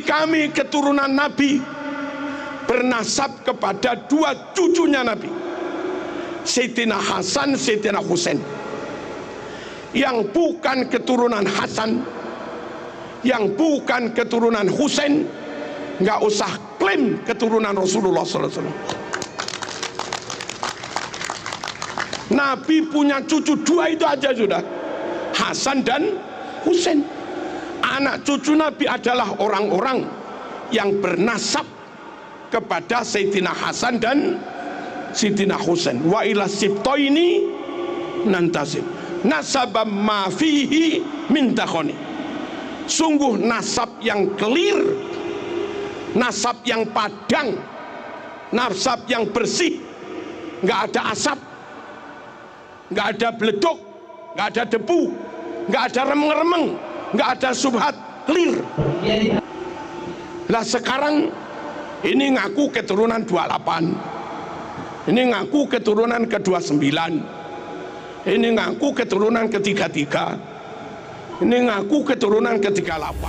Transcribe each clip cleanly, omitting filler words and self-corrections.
kami keturunan Nabi bernasab kepada dua cucunya Nabi, Sayyidina Hasan, Sayyidina Husain. Yang bukan keturunan Hasan, yang bukan keturunan Husain, nggak usah klaim keturunan Rasulullah SAW. Nabi punya cucu dua itu aja sudah, Hasan dan Husain. Anak cucu Nabi adalah orang-orang yang bernasab kepada Sayyidina Hasan dan Sayyidina Husain. Wa ila sibtoini nantasib nasabam ma fihi min takhoni. Sungguh nasab yang clear, nasab yang padang, nasab yang bersih, nggak ada asap, nggak ada beleduk, nggak ada debu, nggak ada remeng-remeng, nggak ada subhat, clear. Lah sekarang ini ngaku keturunan 28, ini ngaku keturunan ke-29, ini ngaku keturunan ke-33, ini ngaku keturunan ke-38.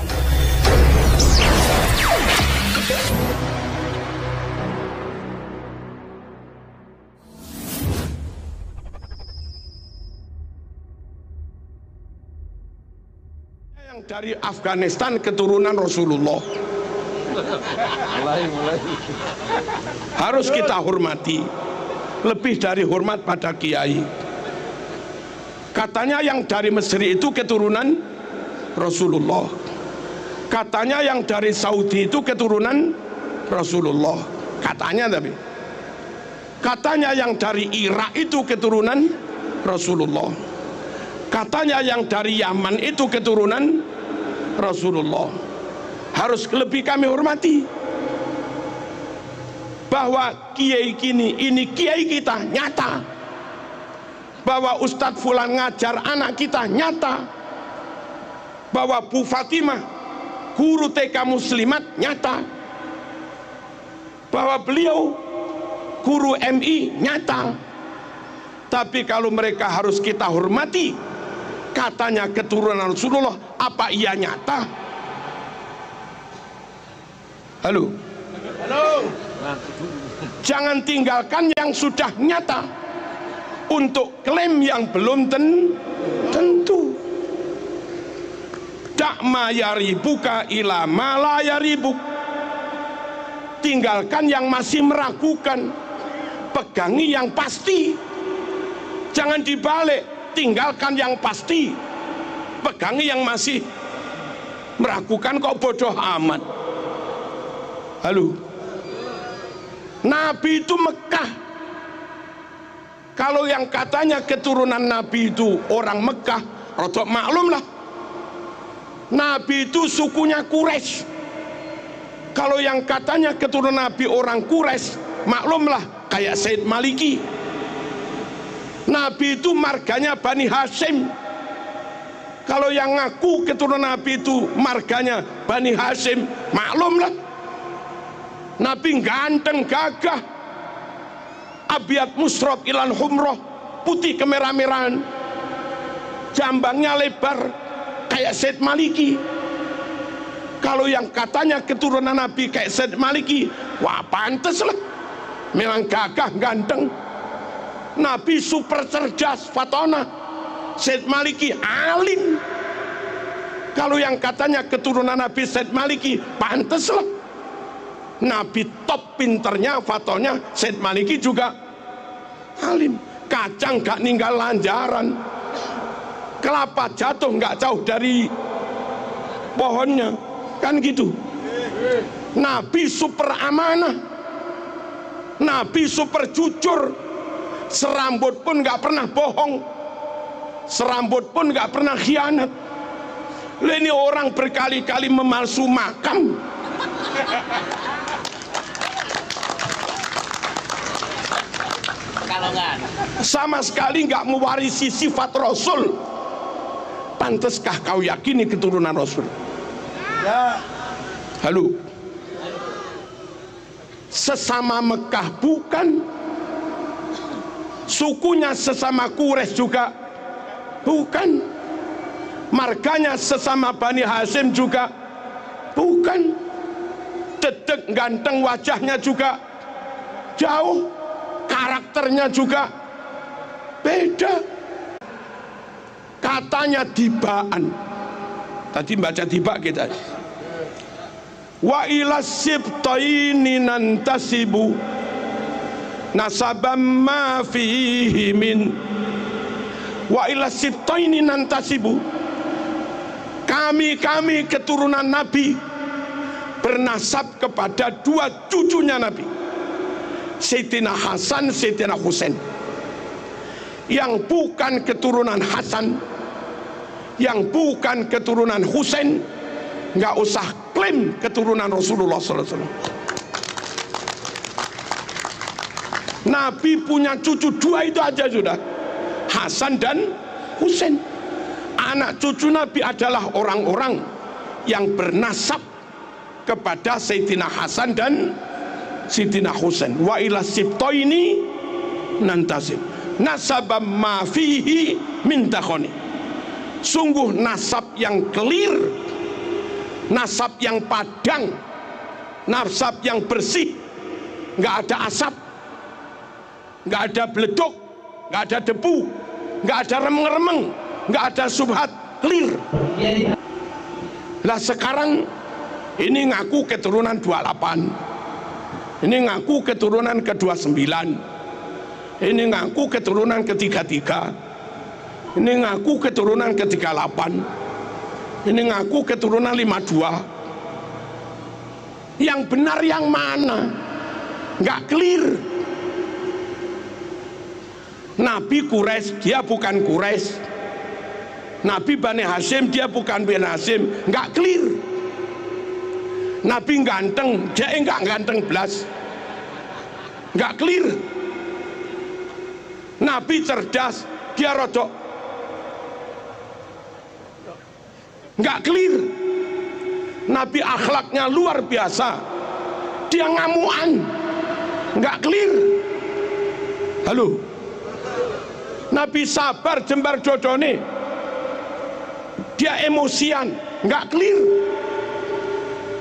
Yang dari Afghanistan keturunan Rasulullah. Harus kita hormati, lebih dari hormat pada kiai. Katanya yang dari Mesir itu keturunan Rasulullah, katanya yang dari Saudi itu keturunan Rasulullah, katanya. Tapi katanya yang dari Irak itu keturunan Rasulullah, katanya yang dari Yaman itu keturunan Rasulullah. Harus lebih kami hormati, bahwa kiai ini kiai kita nyata, bahwa Ustadz Fulan ngajar anak kita nyata, bahwa Bu Fatimah guru TK Muslimat nyata, bahwa beliau guru MI nyata. Tapi kalau mereka harus kita hormati, katanya keturunan Rasulullah, apa iya nyata? Halo, halo. Jangan tinggalkan yang sudah nyata untuk klaim yang belum tentu. Dakma yaribuka ila mala yaribuk. Tinggalkan yang masih meragukan, pegangi yang pasti. Jangan dibalik, tinggalkan yang pasti, pegangi yang masih meragukan. Kok bodoh amat. Halo, Nabi itu Mekah. Kalau yang katanya keturunan Nabi itu orang Mekah, rodok maklum lah, Nabi itu sukunya Quraisy. Kalau yang katanya keturunan Nabi orang Quraisy, maklumlah kayak Said Maliki. Nabi itu marganya Bani Hashim. Kalau yang ngaku keturunan Nabi itu marganya Bani Hashim, maklumlah Nabi ganteng gagah, abiat musrob ilan humroh, putih kemerah-merahan, jambangnya lebar kayak Said Maliki. Kalau yang katanya keturunan Nabi kayak Said Maliki, wah pantes lah, memang gagah ganteng. Nabi super cerdas fatona, Said Maliki alim. Kalau yang katanya keturunan Nabi Said Maliki, pantes lah, Nabi top pinternya fatonya, Said Maliki juga alim. Kacang gak ninggal lanjaran, kelapa jatuh gak jauh dari pohonnya, kan gitu. Nabi super amanah, Nabi super jujur, serambut pun gak pernah bohong, serambut pun gak pernah khianat. Ini orang berkali-kali memalsu makam, sama sekali nggak mewarisi sifat Rasul. Panteskah kau yakini keturunan Rasul? Ya. Halo, sesama Mekah bukan, sukunya sesama Quraisy juga bukan, marganya sesama Bani Hashim juga Bukan. Dedek ganteng, wajahnya juga jauh, karakternya juga beda. Katanya dibaan. Tadi baca tiba kita. Wa ila sibtaini nantasibu nasabam ma fihi min. Wa ila sibtaini nantasibu, kami keturunan Nabi bernasab kepada dua cucunya Nabi, Sayyidina Hasan, Sayyidina Husain. Yang bukan keturunan Hasan, yang bukan keturunan Husain, nggak usah klaim keturunan Rasulullah SAW. Nabi punya cucu dua itu aja sudah, Hasan dan Husain. Anak cucu Nabi adalah orang-orang yang bernasab kepada Sayyidina Hasan dan Sayyidina Husain. Wa ila sibtaini nantasib nasabam ma fihi min takhoni. Sungguh nasab yang clear, nasab yang padang, nasab yang bersih, nggak ada asap, nggak ada beleduk, nggak ada debu, nggak ada remeng-remeng, nggak ada subhat, clear. Lah sekarang ini ngaku keturunan 28, ini ngaku keturunan ke-29, ini ngaku keturunan ke-33, ini ngaku keturunan ke-38, ini ngaku keturunan 52. Yang benar yang mana? Nggak clear. Nabi Quraisy, dia bukan Quraisy. Nabi Bani Hashim, dia bukan Bani Hashim. Nggak clear. Nabi ganteng, dia nggak ganteng belas. Nggak clear. Nabi cerdas, dia rodok. Nggak clear. Nabi akhlaknya luar biasa, dia ngamuan. Nggak clear. Halo. Nabi sabar jembar dodone, dia emosian, nggak clear.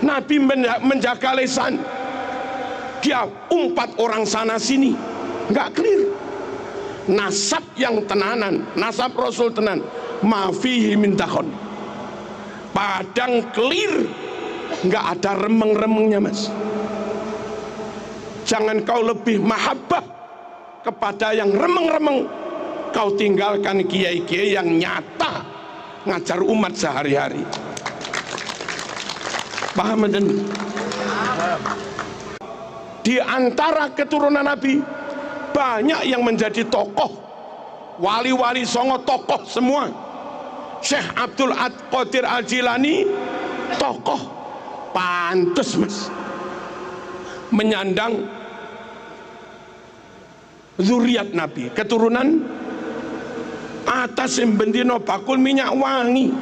Nabi menjaga lisan, dia umpat orang sana sini, nggak clear. Nasab yang tenanan, nasab Rasul tenan, mafihi min takhon, padang clear, nggak ada remeng-remengnya mas. Jangan kau lebih mahabbah kepada yang remeng-remeng, kau tinggalkan kiai-kiai yang nyata ngajar umat sehari-hari. Paham dan di antara keturunan Nabi banyak yang menjadi tokoh, wali-wali songo tokoh semua. Syekh Abdul Qadir Al-Jilani tokoh, pantes mas menyandang zuriat Nabi, keturunan atas bendino bakul minyak wangi,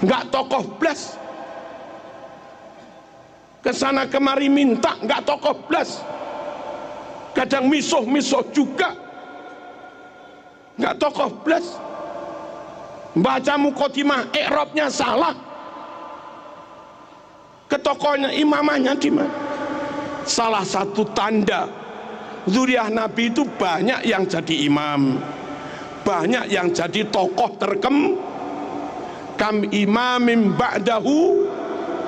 nggak tokoh blas, kesana kemari minta, nggak tokoh blas, kadang misuh juga, nggak tokoh blas, baca mukotimah i'rabnya salah, ke tokohnya imamahnya di mana? Salah satu tanda zuriat Nabi itu banyak yang jadi imam, banyak yang jadi tokoh kam imamim ba'dahu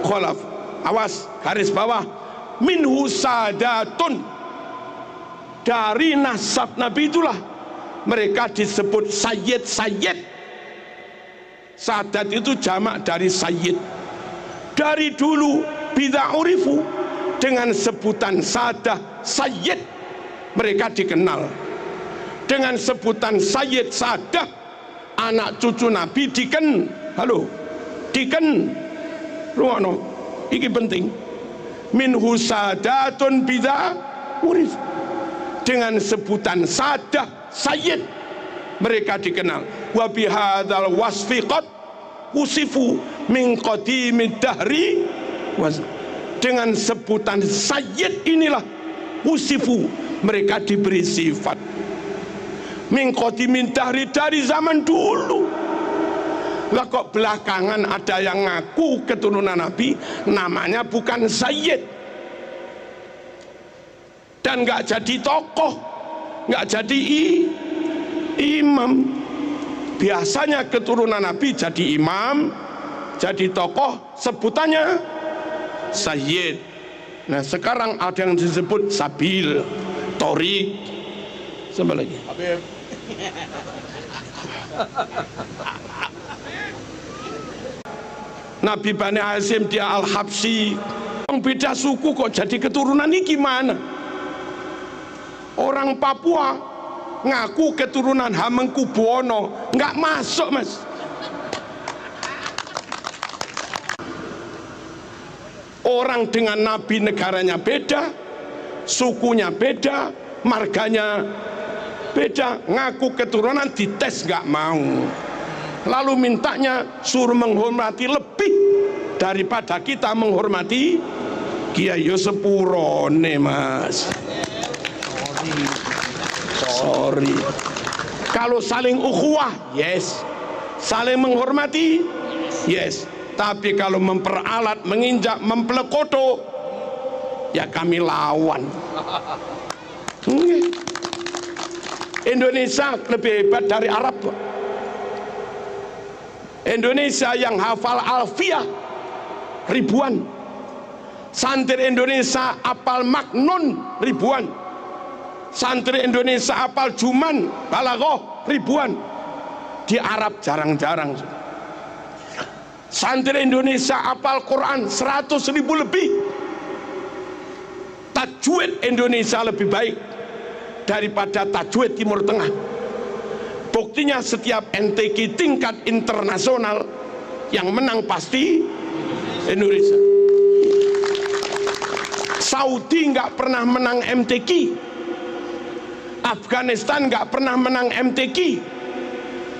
kholaf. Awas, garis bawah, minhu sadatun, dari nasab Nabi itulah mereka disebut sayyid. Sadat itu jamak dari sayyid. Dari dulu bida'urifu, dengan sebutan sadah sayyid mereka dikenal. Dengan sebutan sayyid sadah, anak cucu Nabi ruwono, iki penting. Minhu sadatun bida'urif, dengan sebutan sadah sayyid mereka dikenal. Wa bihadzal wasfi qad usifu min qadimid dahri, dengan sebutan sayyid inilah usifu mereka diberi sifat min qadimin dahri, dari zaman dulu. Lah kok belakangan ada yang ngaku keturunan Nabi, namanya bukan Sayyid, dan nggak jadi tokoh, nggak jadi imam. Biasanya keturunan Nabi jadi imam, jadi tokoh, sebutannya Sayyid. Nah sekarang ada yang disebut Sabil, Torik, sama lagi Nabi Bani Hashim, dia Al-Habsyi. Orang beda suku kok jadi keturunan ini gimana? Orang Papua ngaku keturunan Hamengkubuwono, nggak masuk mas. Orang dengan Nabi negaranya beda, sukunya beda, marganya beda, ngaku keturunan dites nggak mau. Lalu mintanya suruh menghormati lebih daripada kita menghormati Kiai. Yo sepurone mas, sorry. Kalau saling ukhuwah yes, saling menghormati yes, tapi kalau memperalat, menginjak, mempelekoto, ya kami lawan. Indonesia lebih hebat dari Arab. Indonesia yang hafal alfiah ribuan, santri Indonesia hafal maknun ribuan, santri Indonesia hafal juman balaghah ribuan. Di Arab jarang-jarang. Santri Indonesia hafal Quran 100.000 lebih. Tajwid Indonesia lebih baik daripada tajwid Timur Tengah. Buktinya setiap MTQ tingkat internasional yang menang pasti Indonesia. Saudi nggak pernah menang MTQ, Afghanistan nggak pernah menang MTQ,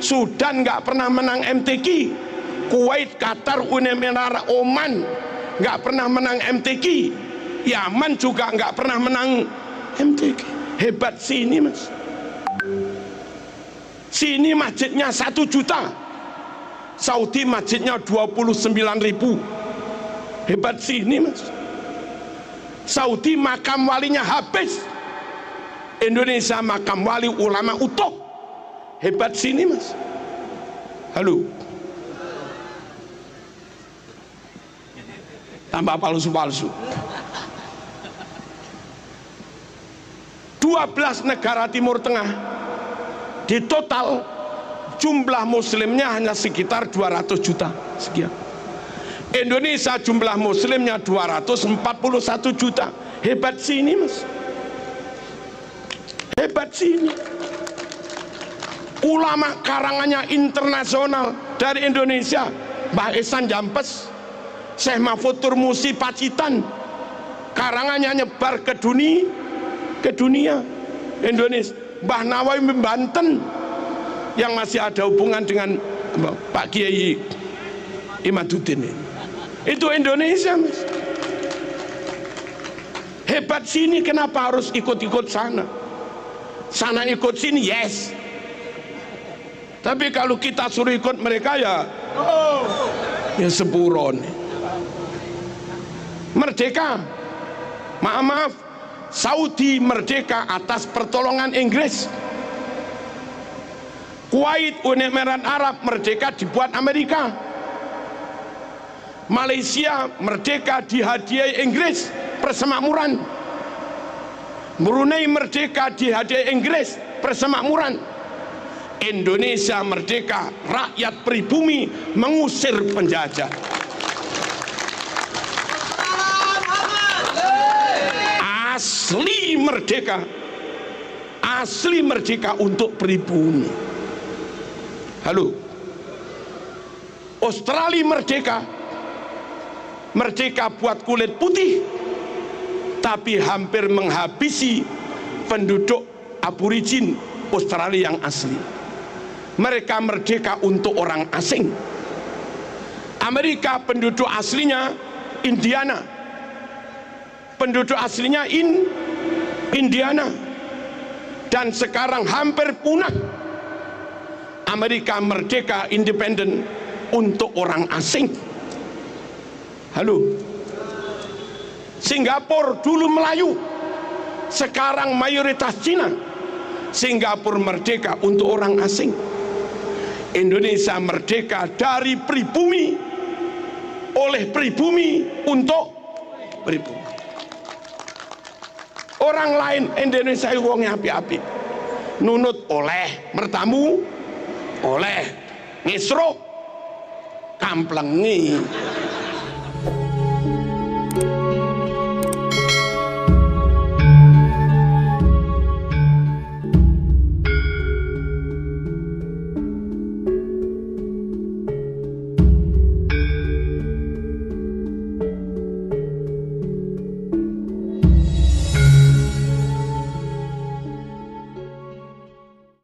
Sudan nggak pernah menang MTQ, Kuwait, Qatar, Uni Emirat, Oman nggak pernah menang MTQ, Yaman juga nggak pernah menang MTQ. Hebat sini mas. Sini masjidnya 1 juta, Saudi masjidnya 29.000. Hebat sini mas. Saudi makam walinya habis, Indonesia makam wali ulama utuh. Hebat sini mas. Halo, tambah palsu-palsu. 12 negara Timur Tengah, di total jumlah muslimnya hanya sekitar 200 juta sekian. Indonesia jumlah muslimnya 241 juta. Hebat sini mas, hebat sini. Ulama karangannya internasional dari Indonesia, Mbah Ihsan Jampes, Syekh Mahfud Turmusi Pacitan, karangannya nyebar ke dunia. Indonesia, Mbah Nawawi Banten yang masih ada hubungan dengan Pak Kiai Imaduddin, itu Indonesia mas. Hebat sini, kenapa harus ikut-ikut sana? Sana ikut sini yes, tapi kalau kita suruh ikut mereka ya sepuron. Merdeka, maaf, Saudi merdeka atas pertolongan Inggris. Kuwait, Uni Emirat Arab merdeka dibuat Amerika. Malaysia merdeka dihadiahi Inggris persemakmuran. Brunei merdeka dihadiahi Inggris persemakmuran. Indonesia merdeka, rakyat pribumi mengusir penjajah. Asli merdeka, asli merdeka untuk pribumi. Halo, Australia merdeka, merdeka buat kulit putih, tapi hampir menghabisi penduduk aborigin Australia yang asli. Mereka merdeka untuk orang asing. Amerika penduduk aslinya Indiana, penduduk aslinya Indiana, dan sekarang hampir punah. Amerika merdeka independen untuk orang asing. Halo, Singapura dulu Melayu, sekarang mayoritas Cina. Singapura merdeka untuk orang asing, Indonesia merdeka dari pribumi, oleh pribumi untuk pribumi. Orang lain Indonesia wongnya api-api, nunut oleh, mertamu oleh, ngisro kamplengi.